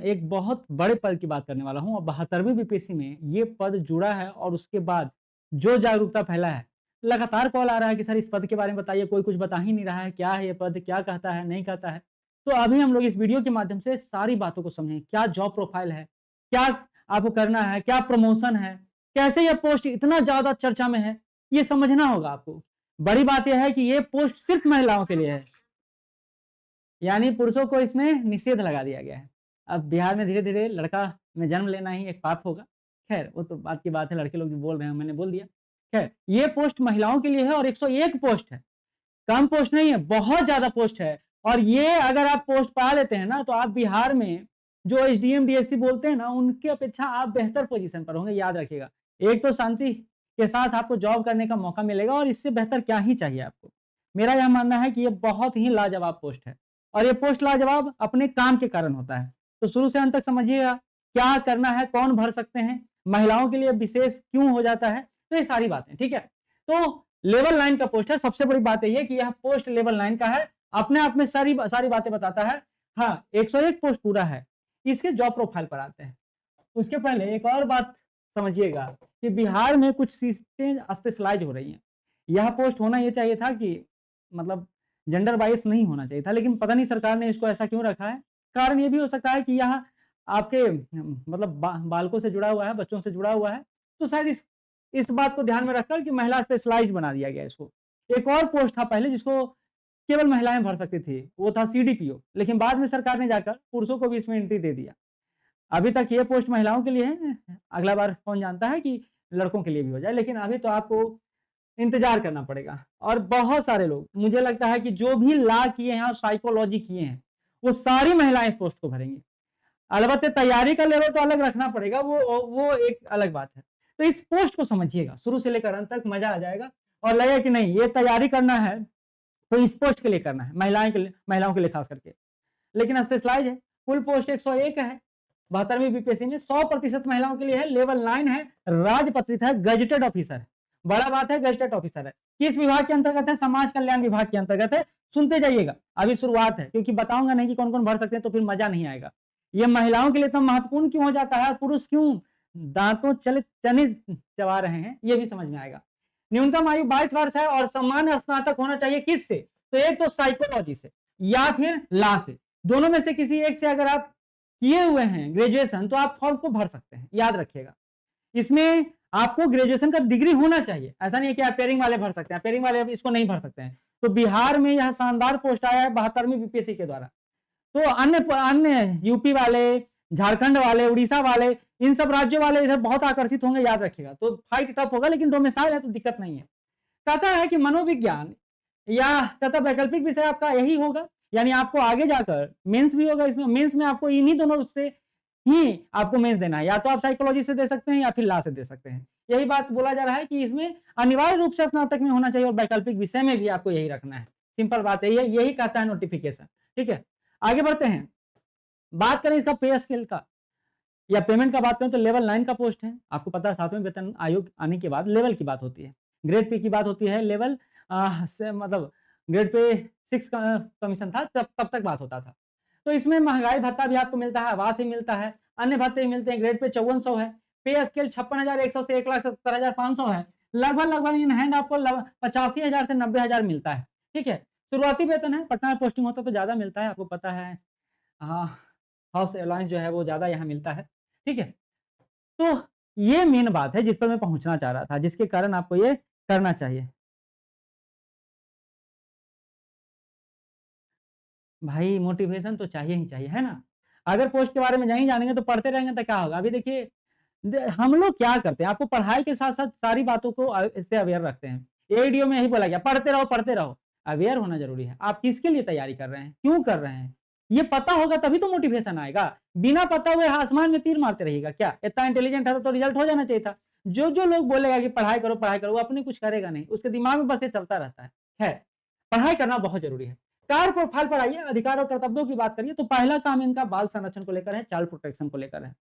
एक बहुत बड़े पद की बात करने वाला हूँ और 72वीं बीपीएससी में ये पद जुड़ा है और उसके बाद जो जागरूकता फैला है, लगातार कॉल आ रहा है कि सर इस पद के बारे में बताइए, कोई कुछ बता ही नहीं रहा है, क्या है ये पद, क्या कहता है, नहीं कहता है। तो अभी हम लोग इस वीडियो के माध्यम से सारी बातों को समझें, क्या जॉब प्रोफाइल है, क्या आपको करना है, क्या प्रमोशन है, कैसे ये पोस्ट इतना ज़्यादा चर्चा में है, ये समझना होगा आपको। बड़ी बात ये है कि ये पोस्ट सिर्फ महिलाओं के लिए है। यानी पुरुषों को इसमें निषेध लगा दिया गया है। अब बिहार में धीरे-धीरे लड़का में जन्म लेना ही एक पाप होगा। ख़ैर वो तो बात की बात है, लड़के लोग जो बोल रहे हैं मैंने बोल दिया। ख़ैर ये पोस्ट महिलाओं के लिए है और 101 पोस्ट है। कम पोस्ट नहीं है, बहुत ज़्यादा पोस्ट है और ये अगर आप पोस्ट पा लेते हैं ना तो आप बिहार में जो एसडीएम, डीएसपी बोलते हैं ना उनकी अपेक्षा आप बेहतर पोज़ीशन पर होंगे, याद रखिएगा। एक तो शांति के साथ आपको जॉब करने का मौका मिलेगा और इससे बेहतर क्या ही चाहिए आपको। मेरा यह मानना है कि ये बहुत ही लाजवाब पोस्ट है और ये पोस्ट लाजवाब अपने काम के कारण होता है। तो शुरू से अंत तक समझिएगा, क्या करना है, कौन भर सकते हैं, महिलाओं के लिए विशेष क्यों हो जाता है, तो ये सारी बातें, ठीक है। तो लेवल 9 का पोस्ट है, सबसे बड़ी बात यही है कि यह पोस्ट लेवल 9 का है, अपने आप में सारी सारी बातें बताता है। हाँ, 101 पोस्ट पूरा है। इसके जॉब प्रोफाइल पर आते हैं। उसके पहले एक और बात समझिएगा कि बिहार में कुछ सीटें स्पेशलाइज़ हो रही हैं। यह पोस्ट होना ये चाहिए था कि मतलब जेंडर बायस नहीं होना चाहिए था, लेकिन पता नहीं सरकार ने इसको ऐसा क्यों रखा है। कारण ये भी हो सकता है कि यह आपके मतलब बालकों से जुड़ा हुआ है, बच्चों से जुड़ा हुआ है, तो शायद इस बात को ध्यान में रखकर कि महिला स्पेशलाइज़्ड बना दिया गया इसको। एक और पोस्ट था पहले जिसको केवल महिलाएँ भर सकती थी, वो था सीडीपीओ, लेकिन बाद में सरकार ने जाकर पुरुषों को भी इसमें एंट्री दे दिया। अभी तक ये पोस्ट महिलाओं के लिए है, अगला बार कौन जानता है कि लड़कों के लिए भी हो जाए, लेकिन अभी तो आपको इंतज़ार करना पड़ेगा। और बहुत सारे लोग मुझे लगता है कि जो भी लॉ किए हैं और साइकोलॉजी किए हैं, वो सारी महिलाएँ इस पोस्ट को भरेंगी। अलबत्ते तैयारी का लेवल तो अलग रखना पड़ेगा, वो एक अलग बात है। तो इस पोस्ट को समझिएगा, शुरू से लेकर अंत तक मज़ा आ जाएगा और लगेगा कि नहीं ये तैयारी करना है, तो इस पोस्ट के लिए करना है, महिलाओं के लिए खास करके। लेकिन स्पेशलाइज़ है, फुल पोस्ट 101 है, 72वीं बीपीएससी में 100% महिलाओं के लिए है, लेवल 9 है, राजपत्रित है, गज़ेटेड ऑफिसर है। बड़ा बात है गज़ेटेड ऑफिसर है। किस विभाग के अंतर्गत है? समाज कल्याण विभाग के अंतर्गत है। सुनते जाइएगा, अभी शुरुआत है क्योंकि बताऊँगा नहीं कि कौन-कौन भर सकते हैं तो फिर मज़ा नहीं आएगा। ये महिलाओं के लिए इतना महत्वपूर्ण क्यों हो जाता है? पुरुष क्यों दाँतों चले चने चबा रहे हैं, ये भी समझ में आएगा। न्यूनतम आयु 22 वर्ष है और सामान्य स्नातक होना चाहिए किससे? तो एक तो साइकोलॉजी से या फिर लॉ से। दोनों में से किसी एक से अगर आप किए हुए हैं ग्रेजुएशन तो आप फॉर्म को भर सकते हैं, याद रखिएगा। इसमें आपको ग्रेजुएशन का डिग्री होना चाहिए, ऐसा नहीं है कि आप पेयरिंग वाले भर सकते हैं, पेयरिंग वाले अब इसको नहीं भर सकते हैं। तो बिहार में यह शानदार पोस्ट आया है 72वीं बीपीएससी के द्वारा। तो अन्य यूपी वाले, झारखंड वाले, उड़ीसा वाले, इन सब राज्यों वाले इधर बहुत आकर्षित होंगे, याद रखिएगा। तो फाइट टफ होगा लेकिन डोमिसाइल है तो दिक्कत नहीं है। कहता है कि मनोविज्ञान या कहता वैकल्पिक विषय आपका यही होगा, यानी आपको आगे जाकर मेंस भी होगा इसमें, मेंस में आपको इन्हीं दोनों से ही आपको मेंस देना है, या तो आप साइकोलॉजी से दे सकते हैं या फिर लॉ से दे सकते हैं। यही बात बोला जा रहा है कि इसमें अनिवार्य रूप से स्नातक में होना चाहिए और वैकल्पिक विषय में भी आपको यही रखना है। सिंपल बात है, यही कहता है नोटिफिकेशन, ठीक है? आगे बढ़ते हैं। बात करें इसका पे स्केल का या पेमेंट का बात करें तो लेवल 9 का पोस्ट है। आपको पता है 7वें वेतन आयोग आने के बाद लेवल की बात होती है। ग्रेड पे की बात होती है, लेवल से मतलब ग्रेड पे 6 का कमीशन था तब तक बात होता था। तो इसमें महँगाई भत्ता भी आपको मिलता है, आवास भी मिलता है, अन्य भत्ते भी मिलते हैं। ग्रेड पे 5400 है। पे स्केल 56,100 से 1,70,500 है। लगभग इन हैंड आपको 85,000 से 90,000 मिलता है। ठीक है? शुरुआती वेतन है, पटना में पोस्टिंग होता है तो ज़्यादा मिलता है, आपको पता है। हाँ, हाउस अलाउंस जो है वो ज़्यादा यहाँ मिलता है। ठीक है? तो ये मेन बात है जिस पर मैं पहुँचना चाह रहा था, जिसके कारण आपको ये करना चाहिए। भाई मोटिवेशन तो चाहिए ही चाहिए, है ना? अगर पोस्ट के बारे में नहीं जानेंगे तो पढ़ते रहेंगे तो क्या होगा? अभी देखिए हम लोग क्या करते हैं, आपको पढ़ाई के साथ-साथ सारी बातों को इससे अवेयर रखते हैं। ये वीडियो में यही बोला गया, पढ़ते रहो, पढ़ते रहो। अवेयर होना ज़रूरी है। आप किसके लिए तैयारी कर रहे हैं? क्यों कर रहे हैं? ये पता होगा तभी तो मोटिवेशन आएगा। बिना पता हुए आसमान में तीर मारते रहिएगा क्या? इतना इंटेलिजेंट है तो रिजल्ट हो जाना चाहिए था। जो लोग बोलेगा कि पढ़ाई करो, वो अपने कुछ करेगा नहीं। उसके दिमाग में बस ये चलता रहता है। खैर, पढ़ाई करना बहुत ज़रूरी है। कार्य प्रोफाइल पर आइए, अधिकार और कर्तव्यों की बात करिए तो पहला काम इनका बाल संरक्षण को लेकर है, चाइल्ड प्रोटेक्शन को लेकर है।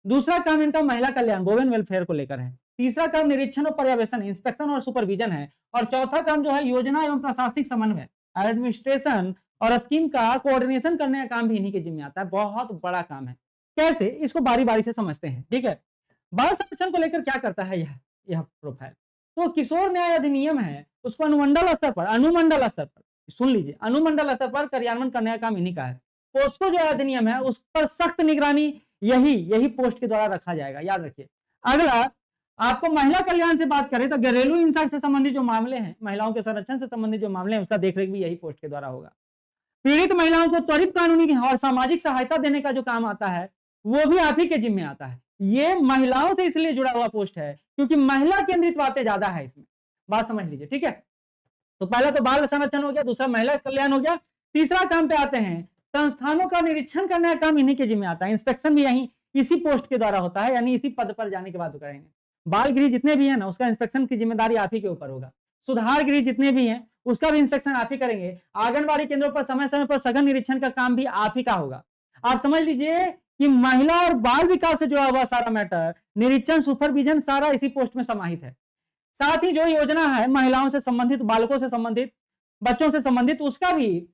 दूसरा काम इनका महिला कल्याण वुमेन वेलफेयर को लेकर है। तीसरा काम निरीक्षण और पर्यवेक्षण इंस्पेक्शन और सुपरविजन है और चौथा काम जो है योजना एवं प्रशासनिक समन्वय एडमिनिस्ट्रेशन और स्कीम का कोऑर्डिनेशन करने का काम भी इन्हीं के जिम्मे आता है। बहुत बड़ा काम है। कैसे, इसको बारी-बारी से समझते हैं, ठीक है? बाल संरक्षण को लेकर क्या करता है यह प्रोफाइल? तो किशोर न्याय अधिनियम है, उसको अनुमंडल स्तर पर सुन लीजिए, अनुमंडल स्तर पर कार्यान्वयन करने का काम इन्हीं का है। पोस्को जो अधिनियम है, उस पर सख्त निगरानी यही पोस्ट के द्वारा रखा जाएगा, याद रखिए। अगला, आपको महिला कल्याण से बात करें तो घरेलू हिंसा से संबंधित जो मामले हैं, महिलाओं के संरक्षण से संबंधित जो मामले हैं, उसका देखरेख भी यही पोस्ट के द्वारा होगा। पीड़ित महिलाओं को त्वरित कानूनी और सामाजिक सहायता देने का जो काम आता है, वो भी आप ही के जिम्मे आता है। ये महिलाओं से इसलिए जुड़ा हुआ पोस्ट है क्योंकि महिला केंद्रित बातें ज्यादा है इसमें, बात समझ लीजिए, ठीक है? तो पहला तो बाल संरक्षण हो गया, दूसरा महिला कल्याण हो गया, तीसरा काम पे आते हैं, संस्थानों का निरीक्षण करने का काम इन्हीं के जिम्मे आता है। इंस्पेक्शन भी यही इसी पोस्ट के द्वारा होता है, यानी इसी पद पर जाने के बाद करेंगे। बाल गृह जितने भी है ना, उसका इंस्पेक्शन की जिम्मेदारी आप ही के ऊपर होगा। सुधार गृह जितने भी हैं, उसका भी इंस्पेक्शन आप ही करेंगे। आंगनबाड़ी केंद्रों पर समय समय पर सघन निरीक्षण का काम भी आप ही का होगा। आप समझ लीजिए कि महिला और बाल विकास से जुड़ा हुआ सारा मैटर, निरीक्षण, सुपरविजन, सारा इसी पोस्ट में समाहित है। साथ ही जो योजना है महिलाओं से संबंधित, बालकों से संबंधित, बच्चों से संबंधित, उसका भी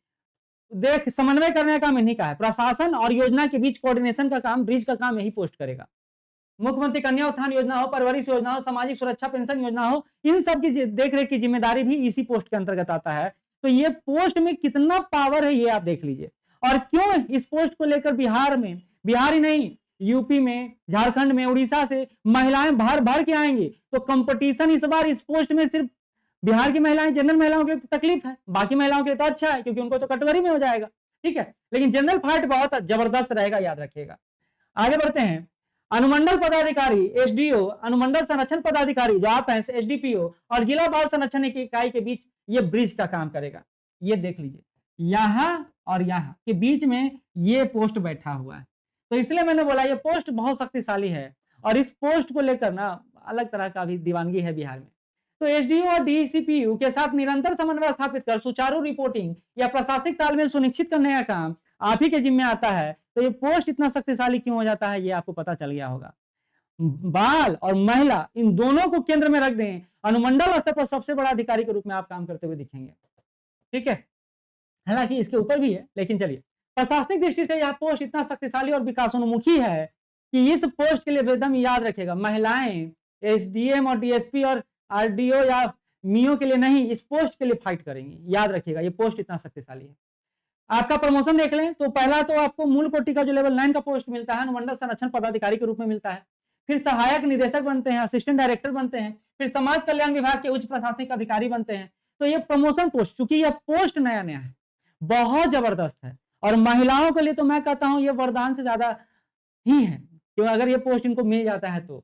समन्वय करने का काम इन्हीं का है। प्रशासन और योजना के बीच कोऑर्डिनेशन का काम, ब्रिज का काम यही पोस्ट करेगा। मुख्यमंत्री कन्या उत्थान योजना हो, परवरिश योजना हो, सामाजिक सुरक्षा पेंशन योजना हो, इन सब की देखरेख की जिम्मेदारी भी इसी पोस्ट के अंतर्गत आता है। तो ये पोस्ट में कितना पावर है ये आप देख लीजिए। और क्यों इस पोस्ट को लेकर बिहार ही नहीं, यूपी में, झारखंड में, उड़ीसा से महिलाएं भर के आएंगी। तो कंपटीशन इस बार इस पोस्ट में सिर्फ बिहार की महिलाएं, जनरल महिलाओं के लिए तो तकलीफ है, बाकी महिलाओं के लिए तो अच्छा है क्योंकि उनको तो कटोरी में हो जाएगा, ठीक है? लेकिन जनरल फाइट बहुत जबरदस्त रहेगा, याद रखिएगा। आगे बढ़ते हैं। अनुमंडल पदाधिकारी, एसडीओ, अनुमंडल संरक्षण पदाधिकारी जो आप हैं, एसडीपीओ, और जिला बाल संरक्षण इकाई के बीच ये ब्रिज का काम करेगा। ये देख लीजिए, यहां और यहां के बीच में ये पोस्ट बैठा हुआ है। तो इसलिए मैंने बोला ये पोस्ट बहुत शक्तिशाली है और इस पोस्ट को लेकर ना अलग तरह का भी दीवानगी है बिहार में। तो एसडीओ और डीसीपीयू के साथ निरंतर समन्वय स्थापित कर सुचारू रिपोर्टिंग या प्रशासनिक तालमेल सुनिश्चित करने का काम आप ही के जिम्मे आता है। तो ये पोस्ट इतना शक्तिशाली क्यों हो जाता है, ये आपको पता चल गया होगा। बाल और महिला इन दोनों को केंद्र में रख दें, अनुमंडल स्तर पर सबसे बड़ा अधिकारी के रूप में आप काम करते हुए दिखेंगे, ठीक है? हालांकि इसके ऊपर भी है, लेकिन चलिए, प्रशासनिक दृष्टि से यह पोस्ट इतना शक्तिशाली और विकासोन्मुखी है कि इस पोस्ट के लिए एकदम याद रखेगा, महिलाएं एसडीएम और डीएसपी और आरडीओ या मीओ के लिए नहीं, इस पोस्ट के लिए फाइट करेंगे। याद रखिएगा, ये पोस्ट इतना शक्तिशाली है। आपका प्रमोशन देख लें तो पहला तो आपको मूल कोटि का जो लेवल 9 का पोस्ट मिलता है, अनुमंडल संरक्षण पदाधिकारी के रूप में मिलता है। फिर सहायक निदेशक बनते हैं, असिस्टेंट डायरेक्टर बनते हैं, फिर समाज कल्याण विभाग के उच्च प्रशासनिक अधिकारी बनते हैं। तो ये प्रमोशन पोस्ट, चूंकि यह पोस्ट नया है, बहुत जबरदस्त है और महिलाओं के लिए तो मैं कहता हूं ये वरदान से ज्यादा ही है, क्यों अगर ये पोस्ट इनको मिल जाता है तो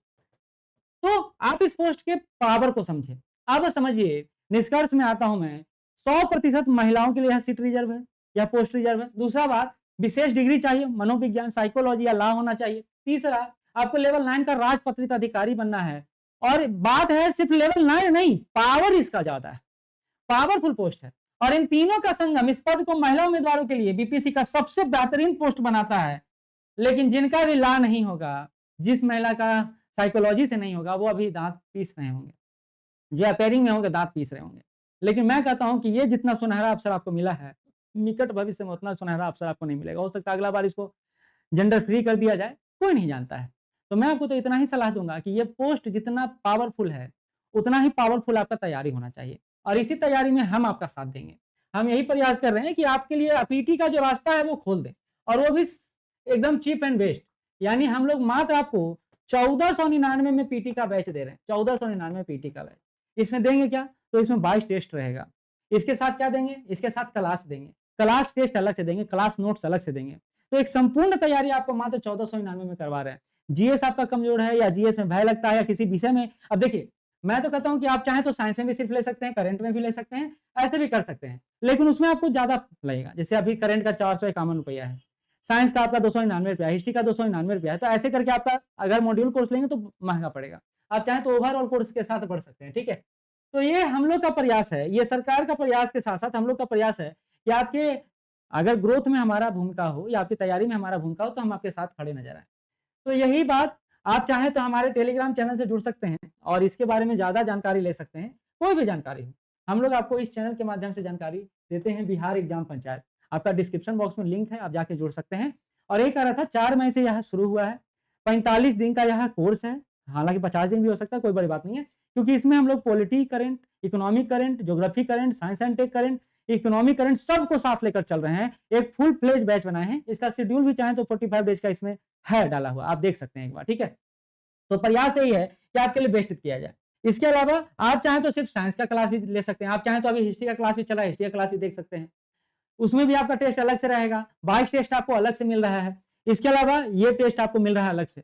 आप इस पोस्ट के पावर को समझे। अब समझिए, निष्कर्ष में आता हूं मैं, 100% महिलाओं के लिए यह सीट रिजर्व है या पोस्ट रिजर्व है। दूसरा बात, विशेष डिग्री चाहिए, मनोविज्ञान, साइकोलॉजी या लॉ होना चाहिए। तीसरा, आपको लेवल 9 का राजपत्रित अधिकारी बनना है। और बात है सिर्फ लेवल 9 नहीं, पावर इसका ज्यादा है, पावरफुल पोस्ट है। और इन तीनों का संगम इस पद को महिला उम्मीदवारों के लिए बीपीसी का सबसे बेहतरीन पोस्ट बनाता है। लेकिन जिनका भी लॉ नहीं होगा, जिस महिला का साइकोलॉजी से नहीं होगा, वो अभी दांत पीस रहे होंगे, जो अपेयरिंग में होंगे दांत पीस रहे होंगे। लेकिन मैं कहता हूं कि ये जितना सुनहरा अवसर आपको मिला है, निकट भविष्य में उतना सुनहरा अवसर आपको नहीं मिलेगा। हो सकता है अगला बार इसको जेंडर फ्री कर दिया जाए, कोई नहीं जानता है। तो मैं आपको तो इतना ही सलाह दूंगा कि ये पोस्ट जितना पावरफुल है, उतना ही पावरफुल आपका तैयारी होना चाहिए और इसी तैयारी में हम आपका साथ देंगे। हम यही प्रयास कर रहे हैं कि आपके लिए पीटी का जो रास्ता है वो खोल दें, और वो भी एकदम चीप एंड बेस्ट। यानी हम लोग मात्र आपको 1499 में पीटी का बैच दे रहे हैं, 1499 पीटी का बैच। इसमें देंगे क्या, तो इसमें 22 टेस्ट रहेगा। इसके साथ क्या देंगे, इसके साथ क्लास देंगे, क्लास टेस्ट अलग से देंगे, क्लास नोट्स अलग से देंगे। तो एक संपूर्ण तैयारी आपको मात्र 1499 में करवा रहे हैं। जीएस आपका कमजोर है या जीएस में भय लगता है या किसी विषय में, अब देखिए मैं तो कहता हूं कि आप चाहें तो साइंस में भी सिर्फ ले सकते हैं, करंट में भी ले सकते हैं, ऐसे भी कर सकते हैं, लेकिन उसमें आपको ज्यादा लगेगा। जैसे अभी करंट का 451 रुपया है, साइंस का आपका 299 रुपया, हिस्ट्री का 299 रुपया है। तो ऐसे करके आपका अगर मॉड्यूल कोर्स लेंगे तो महंगा पड़ेगा। आप चाहें तो ओवरऑल कोर्स के साथ बढ़ सकते हैं, ठीक है? तो ये हम लोग का प्रयास है, ये सरकार का प्रयास के साथ साथ हम लोग का प्रयास है कि आपके अगर ग्रोथ में हमारा भूमिका हो या आपकी तैयारी में हमारा भूमिका हो तो हम आपके साथ खड़े नजर आए। तो यही बात, आप चाहें तो हमारे टेलीग्राम चैनल से जुड़ सकते हैं और इसके बारे में ज्यादा जानकारी ले सकते हैं। कोई भी जानकारी हो, हम लोग आपको इस चैनल के माध्यम से जानकारी देते हैं। बिहार एग्जाम पंचायत, आपका डिस्क्रिप्शन बॉक्स में लिंक है, आप जाके जुड़ सकते हैं और एक कह रहा था 4 मई से यह शुरू हुआ है, 45 दिन का यह कोर्स है, हालाँकि 50 दिन भी हो सकता है, कोई बड़ी बात नहीं है, क्योंकि इसमें हम लोग polity current, economic current, geography current, science and take current, economic current सबको साथ लेकर चल रहे हैं। एक फुल फ्लेज बैच बनाए हैं, इसका शेड्यूल भी चाहें तो 45 डेज़ का इसमें है डाला हुआ, आप देख सकते हैं एक बार, ठीक है? तो प्रयास यही है कि आपके लिए बेस्ट किया जाए। इसके अलावा आप चाहें तो सिर्फ साइंस का क्लास भी ले सकते हैं, आप चाहें तो अभी हिस्ट्री का क्लास भी चला है, हिस्ट्री का क्लास भी देख सकते हैं। उसमें भी आपका टेस्ट अलग से रहेगा, 22 टेस्ट आपको अलग से मिल रहा है। इसके अलावा ये टेस्ट आपको मिल रहा है अलग से।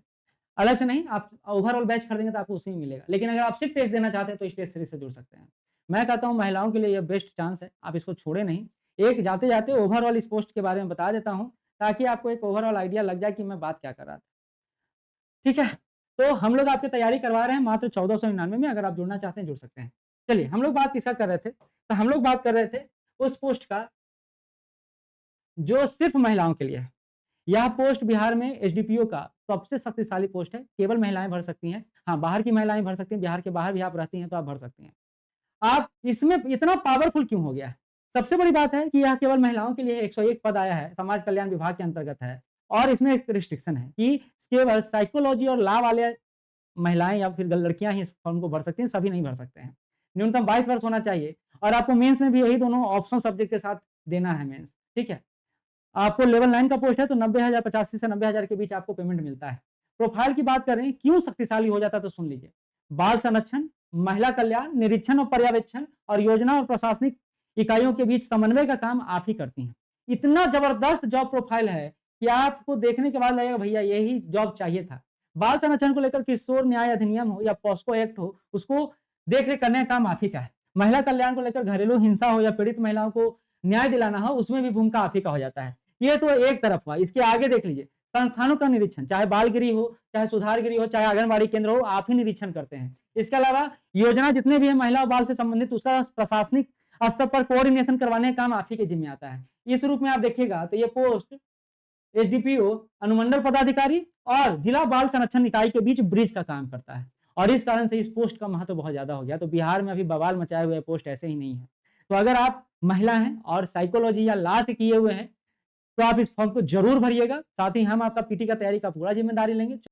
अलग से नहीं, आप ओवरऑल बैच खरीदेंगे तो आपको उसी में मिलेगा। लेकिन अगर आप सिर्फ टेस्ट देना चाहते हैं तो इस टेस्ट सीरीज से जुड़ सकते हैं। मैं कहता हूँ महिलाओं के लिए ये बेस्ट चांस है, आप इसको छोड़ें नहीं। एक जाते-जाते ओवरऑल इस पोस्ट के बारे में बता देता हूँ, ताकि आपको एक ओवरऑल आइडिया लग जाए कि मैं बात क्या कर रहा था। ठीक है? तो हम लोग आपकी तैयारी करवा रहे हैं मात्र 1499 में, अगर आप जुड़ना चाहते हैं जुड़ सकते हैं। चलिए, हम लोग बात किसका कर रहे थे? तो हम लोग बात कर रहे थे उस पोस्ट का जो सिर्फ महिलाओं के लिए है। यह पोस्ट बिहार में एसडीपीओ का सबसे शक्तिशाली पोस्ट है, केवल महिलाएँ भर सकती हैं। हाँ, बाहर की महिलाएँ भर सकती हैं, बिहार के बाहर भी आप रहती हैं तो आप भर सकती हैं। आप इसमें इतना पावरफुल क्यों हो गया है? सबसे बड़ी बात है कि यह केवल महिलाओं के लिए 101 पद आया है, समाज कल्याण विभाग के अंतर्गत है और इसमें एक रिस्ट्रिक्शन है कि केवल साइकोलॉजी और लॉ वाले महिलाएँ या फिर लड़कियाँ ही इस फॉर्म को भर सकती हैं, सभी नहीं भर सकते हैं। न्यूनतम 22 वर्ष होना चाहिए और आपको मेंस में भी यही दोनों ऑप्शनल सब्जेक्ट के साथ देना है मेंस, ठीक है? आपको लेवल 9 का पोस्ट है तो 90,000 85 से 90,000 के बीच आपको पेमेंट मिलता है। प्रोफाइल की बात करें, क्यों शक्तिशाली हो जाता है तो सुन लीजिए। बाल संरक्षण, महिला कल्याण, निरीक्षण और पर्यवेक्षण और योजना और प्रशासनिक इकाइयों के बीच समन्वय का काम आप ही करती हैं। इतना जबरदस्त जॉब प्रोफाइल है कि आपको देखने के बाद लगेगा भैया यही जॉब चाहिए था। बाल संरक्षण को लेकर किशोर न्याय अधिनियम हो या पॉस्को एक्ट हो, उसको देख-रेख करने का काम आप ही का है। महिला कल्याण को लेकर घरेलू हिंसा हो या पीड़ित महिलाओं को न्याय दिलाना हो, उसमें भी भूमिका आप ही का हो जाता है। ये तो एक तरफ हुआ, इसके आगे देख लीजिए, संस्थानों का निरीक्षण, चाहे बाल गृह हो, चाहे सुधार गृह हो, चाहे आंगनबाड़ी केंद्र हो, आप ही निरीक्षण करते हैं। इसके अलावा योजना जितने भी हैं महिला और बाल से संबंधित, उसका प्रशासनिक स्तर पर कोऑर्डिनेशन करवाने का काम आप ही के जिम्मे आता है। इस रूप में आप देखिएगा तो ये पोस्ट एसडीपीओ, अनुमंडल पदाधिकारी और जिला बाल संरक्षण इकाई के बीच ब्रिज का काम करता है और इस कारण से इस पोस्ट का महत्व बहुत ज्यादा हो गया। तो बिहार में अभी बवाल मचाए हुए पोस्ट ऐसे ही नहीं है। तो अगर आप महिला हैं और साइकोलॉजी या लॉ से किए हुए हैं तो आप इस फॉर्म को जरूर भरिएगा। साथ ही हम आपका पीटी का तैयारी का पूरा जिम्मेदारी लेंगे।